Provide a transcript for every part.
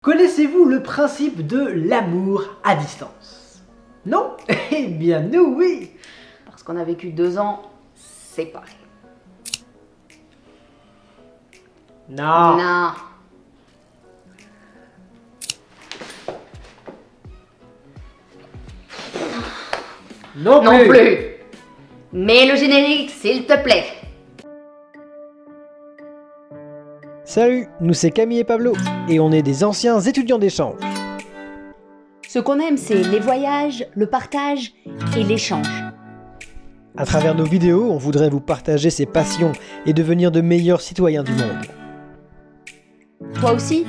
Connaissez-vous le principe de l'amour à distance? Non? Eh bien nous oui! Parce qu'on a vécu 2 ans séparés. Non! Non. Non Non plus! plus. Mais le générique, s'il te plaît. Salut, nous c'est Camille et Pablo, et on est des anciens étudiants d'échange. Ce qu'on aime, c'est les voyages, le partage et l'échange. À travers nos vidéos, on voudrait vous partager ces passions et devenir de meilleurs citoyens du monde. Toi aussi?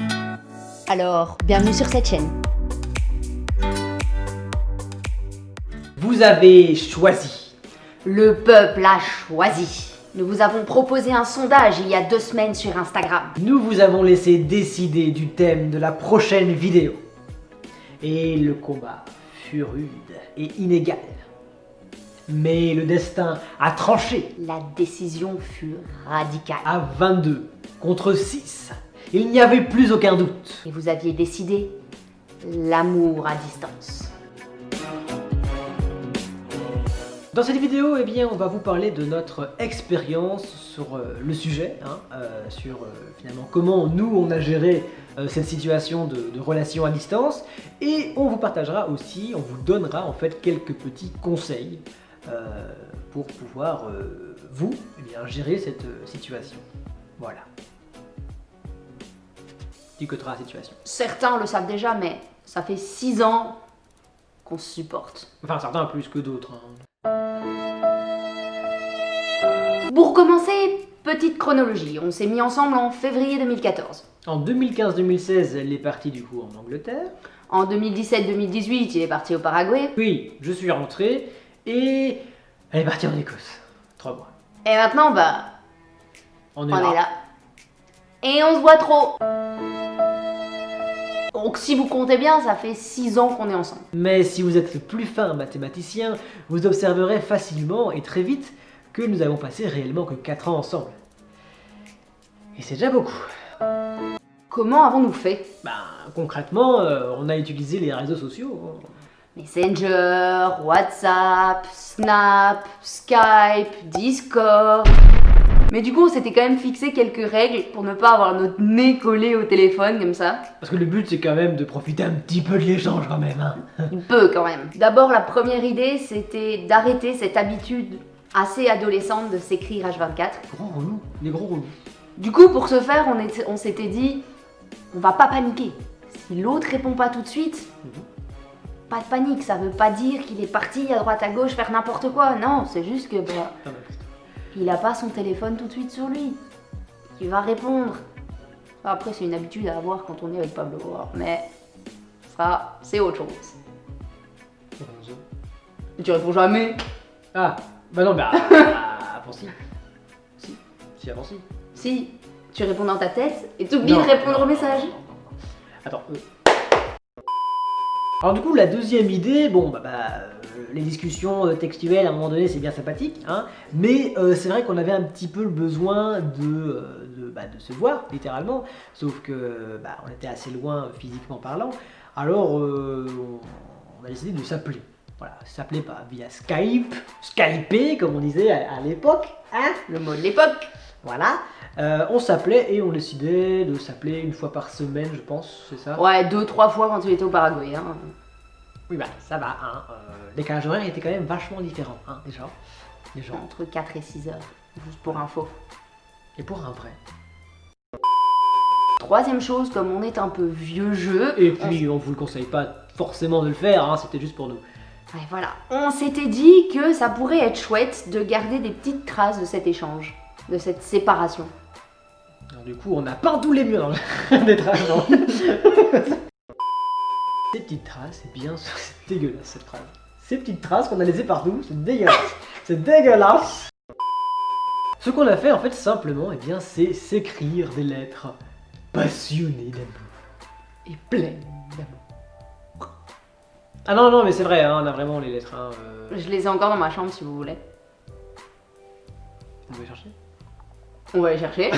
Alors, bienvenue sur cette chaîne. Vous avez choisi. Le peuple a choisi. Nous vous avons proposé un sondage il y a 2 semaines sur Instagram. Nous vous avons laissé décider du thème de la prochaine vidéo. Et le combat fut rude et inégal. Mais le destin a tranché. La décision fut radicale. À 22 contre 6. Il n'y avait plus aucun doute. Et vous aviez décidé l'amour à distance. Dans cette vidéo, eh bien, on va vous parler de notre expérience sur le sujet, sur finalement comment nous on a géré cette situation de relation à distance, et on vous partagera aussi, on vous donnera en fait quelques petits conseils pour pouvoir vous eh bien, gérer cette situation. Voilà. Dicoteras la situation. Certains le savent déjà, mais ça fait 6 ans qu'on se supporte. Enfin, certains plus que d'autres. Hein. Pour commencer, petite chronologie. On s'est mis ensemble en février 2014. En 2015-2016, elle est partie du coup en Angleterre. En 2017-2018, il est parti au Paraguay. Puis, je suis rentré et elle est partie en Écosse. 3 mois. Et maintenant, On on est là. Et on se voit trop. Donc si vous comptez bien, ça fait 6 ans qu'on est ensemble. Mais si vous êtes le plus fin mathématicien, vous observerez facilement et très vite que nous avons passé réellement que 4 ans ensemble. Et c'est déjà beaucoup. Comment avons-nous fait? Concrètement, on a utilisé les réseaux sociaux. Messenger, WhatsApp, Snap, Skype, Discord. Mais du coup, on s'était quand même fixé quelques règles pour ne pas avoir notre nez collé au téléphone comme ça. Parce que le but c'est quand même de profiter un petit peu de l'échange quand même. Hein. Un peu quand même. D'abord, la première idée, c'était d'arrêter cette habitude assez adolescente de s'écrire H24. Gros relous, les gros relous. Du coup, pour ce faire, on s'était dit, on va pas paniquer. Si l'autre répond pas tout de suite, pas de panique, ça veut pas dire qu'il est parti à droite à gauche faire n'importe quoi. Non, c'est juste que il a pas son téléphone tout de suite sur lui. Il va répondre. Après, c'est une habitude à avoir quand on est avec Pablo. Mais ça, c'est autre chose. Et tu réponds jamais. Ah, bah non, avant si. Si, avant si. Si, tu réponds dans ta tête et t'oublies de répondre au message. Attends. Alors du coup, la deuxième idée, les discussions textuelles à un moment donné c'est bien sympathique, hein, mais c'est vrai qu'on avait un petit peu le besoin de se voir, littéralement, sauf que on était assez loin physiquement parlant, alors on a décidé de s'appeler. Voilà, s'appeler pas via Skype, Skyper comme on disait à l'époque, hein, Le mot de l'époque. voilà. On s'appelait et on décidait de s'appeler une fois par semaine, je pense, c'est ça? Ouais, 2-3 fois quand tu étais au Paraguay. Hein. Oui, ça va, hein. Les décalage horaire était quand même vachement différent, hein, déjà. Entre 4 et 6 heures, juste pour info. Et pour un vrai. Troisième chose, comme on est un peu vieux jeu. Et puis, on vous le conseille pas forcément de le faire, hein, c'était juste pour nous. Ouais, voilà. On s'était dit que ça pourrait être chouette de garder des petites traces de cet échange, de cette séparation. Alors, du coup, on a peint tous les murs des traces. Ces petites traces, eh bien, c'est dégueulasse cette phrase. Ces petites traces qu'on a laissées partout, c'est dégueulasse. C'est dégueulasse. Ce qu'on a fait en fait simplement, eh bien, c'est s'écrire des lettres passionnées d'amour et pleines d'amour. Ah non, mais c'est vrai, hein, on a vraiment les lettres. Hein, Je les ai encore dans ma chambre si vous voulez. Vous pouvez chercher. On va les chercher.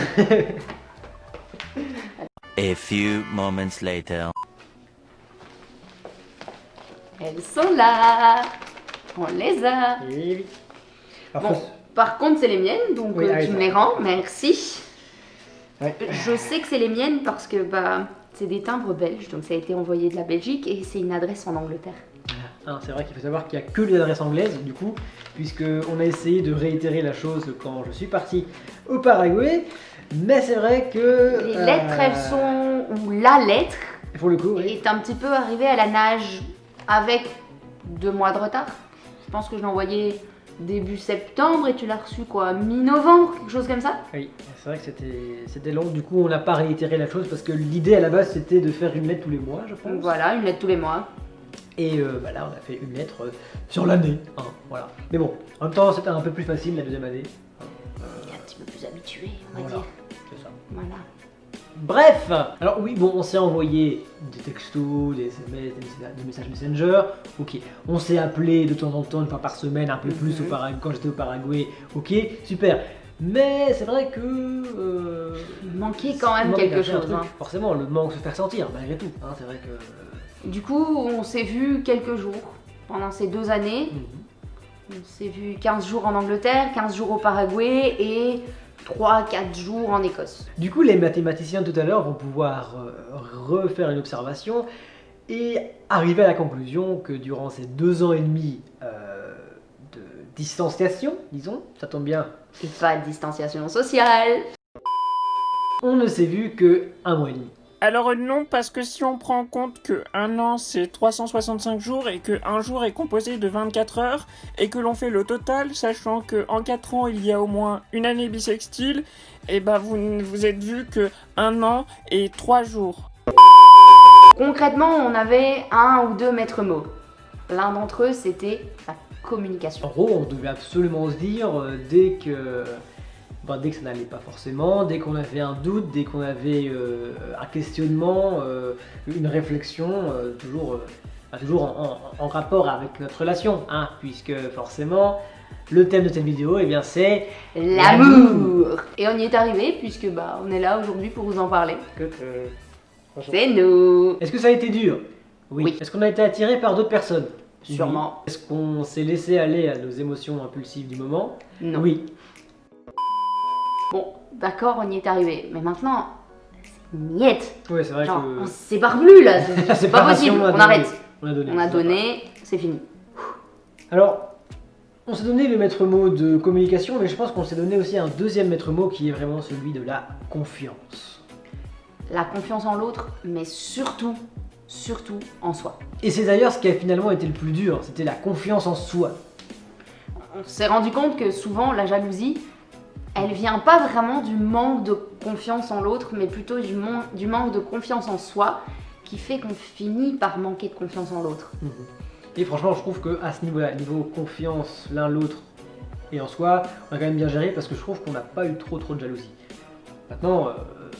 A A few moments later. Elles sont là. On les a. Et oui. Alors, Bon, par contre, c'est les miennes, donc Oui, tu ça. me les rends, merci. Ouais. Je sais que c'est les miennes parce que bah, c'est des timbres belges, donc ça a été envoyé de la Belgique et c'est une adresse en Angleterre. Ah, c'est vrai qu'il faut savoir qu'il n'y a que les adresses anglaises, du coup, puisque on a essayé de réitérer la chose quand je suis parti au Paraguay, mais c'est vrai que... Les lettres, elles sont... ou la lettre Pour le coup, oui. est un petit peu arrivée à la nage avec 2 mois de retard. Je pense que je l'ai envoyé début septembre et tu l'as reçu quoi, mi-novembre, quelque chose comme ça. Oui, c'est vrai que c'était long, du coup on n'a pas réitéré la chose, parce que l'idée à la base c'était de faire une lettre tous les mois, je pense. Donc voilà, une lettre tous les mois. Et bah là on a fait une lettre sur l'année, hein, voilà. Mais bon, en même temps c'était un peu plus facile la deuxième année. Hein, Il est un petit peu plus habitué, on va voilà, dire. c'est ça. Voilà. Bref, alors oui, bon, on s'est envoyé des textos, des SMS, des messages Messenger, ok. On s'est appelé de temps en temps, une fois par semaine, un peu plus au quand j'étais au Paraguay, ok, super. Mais c'est vrai que... Il manquait quand même il manquait quelque un chose. truc. Hein. Forcément, le manque se fait ressentir, malgré tout. Hein, c'est vrai que... Du coup, on s'est vu quelques jours pendant ces 2 années. Mhm. On s'est vu 15 jours en Angleterre, 15 jours au Paraguay et 3-4 jours en Écosse. Du coup, les mathématiciens tout à l'heure vont pouvoir refaire une observation et arriver à la conclusion que durant ces 2 ans et demi de distanciation, disons, ça tombe bien, Et pas de distanciation sociale. on ne s'est vu que 1 mois et demi. Alors non, parce que si on prend en compte que un an c'est 365 jours et que un jour est composé de 24 heures et que l'on fait le total, sachant que en 4 ans il y a au moins une année bissextile, et bah vous ne vous êtes vu que 1 an et 3 jours. Concrètement, on avait 1 ou 2 maîtres mots. L'un d'entre eux, c'était la communication. En gros, on devait absolument se dire dès que ça n'allait pas forcément, dès qu'on avait un doute, dès qu'on avait un questionnement, une réflexion, toujours en rapport avec notre relation, hein, puisque forcément, le thème de cette vidéo, eh bien, c'est L'amour. Et on y est arrivé puisque bah on est là aujourd'hui pour vous en parler. C'est nous. Est-ce que ça a été dur? Oui. Est-ce qu'on a été attiré par d'autres personnes? Sûrement. Oui. Est-ce qu'on s'est laissé aller à nos émotions impulsives du moment? Non. Oui. Bon, d'accord, on y est arrivé. Mais maintenant, c'est niette. Oui, c'est vrai Genre, que... on s'ébarblue là. C'est pas séparation, possible. on a On donné. arrête. On a donné. On a c'est donné, c'est fini. Alors, on s'est donné le maître mot de communication, mais je pense qu'on s'est donné aussi un deuxième maître mot qui est vraiment celui de la confiance. La confiance en l'autre, mais surtout en soi. Et c'est d'ailleurs ce qui a finalement été le plus dur, c'était la confiance en soi. On s'est rendu compte que souvent la jalousie, elle vient pas vraiment du manque de confiance en l'autre, mais plutôt du manque de confiance en soi, qui fait qu'on finit par manquer de confiance en l'autre. Et franchement, je trouve qu'à ce niveau-là, niveau confiance l'un l'autre et en soi, on a quand même bien géré parce que je trouve qu'on n'a pas eu trop de jalousie. Maintenant,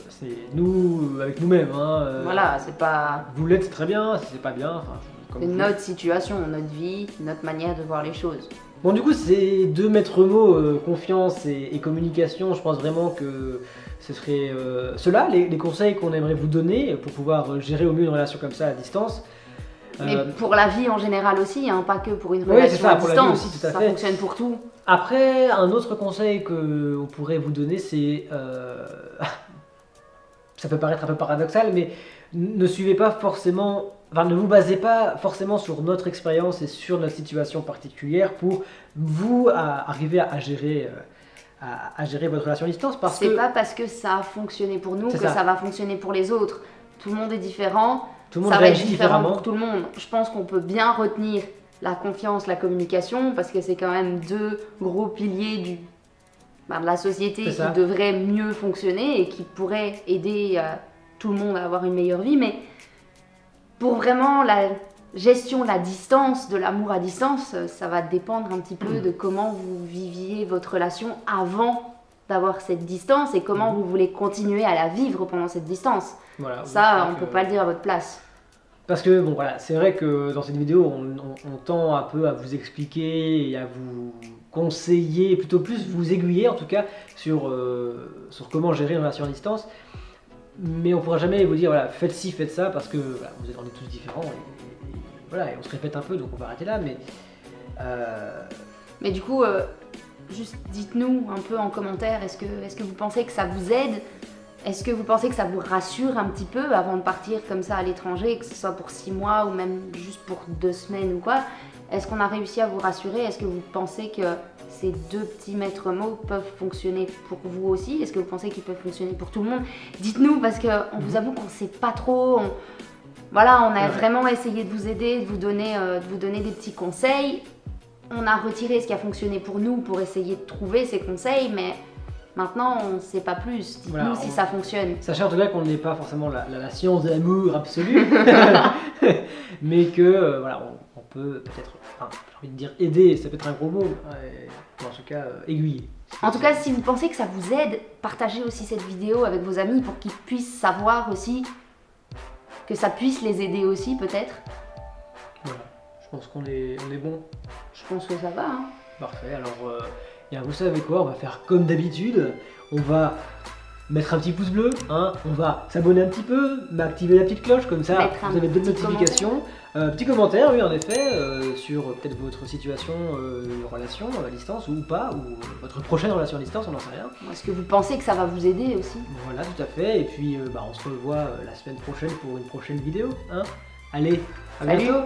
c'est nous avec nous-mêmes. Hein, Voilà, c'est pas... Vous l'êtes, c'est très bien, si c'est pas bien, enfin, comme C'est vous notre situation, notre vie, notre manière de voir les choses. Bon, du coup, ces deux maîtres mots, confiance et communication, je pense vraiment que ce serait ceux-là, les conseils qu'on aimerait vous donner pour pouvoir gérer au mieux une relation comme ça à distance. Mais pour la vie en général aussi, hein, pas que pour une Oui, relation c'est ça, à pour la vie distance. aussi, tout à Ça fait. fonctionne pour tout. Après, un autre conseil qu'on pourrait vous donner, c'est... ça peut paraître un peu paradoxal, mais ne suivez pas forcément... Enfin, ne vous basez pas forcément sur notre expérience et sur notre situation particulière pour vous arriver à gérer votre relation à distance, parce C'est que pas parce que ça a fonctionné pour nous que C'est ça. ça va fonctionner pour les autres. Tout le monde est différent. tout le monde Ça va être réagit différent différemment. pour tout le monde. Je pense qu'on peut bien retenir la confiance, la communication, parce que c'est quand même 2 gros piliers de la société C'est qui ça. devraient mieux fonctionner et qui pourraient aider tout le monde à avoir une meilleure vie. Mais pour vraiment la gestion de la distance, de l'amour à distance, ça va dépendre un petit peu de comment vous viviez votre relation avant d'avoir cette distance et comment vous voulez continuer à la vivre pendant cette distance. Voilà, Ça, donc, on peut pas le dire à votre place. Parce que bon voilà, c'est vrai que dans cette vidéo, on tend un peu à vous expliquer et à vous conseiller, plutôt plus vous aiguiller en tout cas sur comment gérer une relation à distance. mais on pourra jamais vous dire voilà, faites ci, faites ça, parce que voilà, on est tous différents, et voilà, et on se répète un peu, donc on va arrêter là, Mais du coup, juste dites-nous un peu en commentaire, est-ce que vous pensez que ça vous aide? Est-ce que vous pensez que ça vous rassure un petit peu avant de partir comme ça à l'étranger, que ce soit pour 6 mois ou même juste pour 2 semaines ou quoi? Est-ce qu'on a réussi à vous rassurer? Est-ce que vous pensez que ces 2 petits maîtres mots peuvent fonctionner pour vous aussi? Est-ce que vous pensez qu'ils peuvent fonctionner pour tout le monde? Dites-nous, parce qu'on vous avoue qu'on sait pas trop. Voilà, on a vraiment essayé de vous aider, de vous donner des petits conseils. On a retiré ce qui a fonctionné pour nous pour essayer de trouver ces conseils, mais maintenant on ne sait pas plus. Dites-nous Voilà, si ça fonctionne. sachez en tout cas qu'on n'est pas forcément la science de l'amour absolue, mais que voilà, on peut peut-être, enfin, j'ai envie de dire aider, ça peut être un gros mot, ou en tout cas aiguiller. En tout cas, si vous pensez que ça vous aide, partagez aussi cette vidéo avec vos amis pour qu'ils puissent savoir aussi, que ça puisse les aider aussi peut-être. Voilà, je pense qu'on est bon. Je pense que ça va. Hein. Parfait, alors vous savez quoi, on va faire comme d'habitude, on va mettre un petit pouce bleu, hein, on va s'abonner un petit peu, activer la petite cloche, comme ça Mettre un vous avez d'autres petit notifications. Petit commentaire, oui en effet, sur peut-être votre situation de relation à distance ou pas, ou votre prochaine relation à distance, on n'en sait rien. Est-ce que vous pensez que ça va vous aider aussi? Voilà, tout à fait, et puis on se revoit la semaine prochaine pour une prochaine vidéo. Hein. Allez, à Salut. bientôt.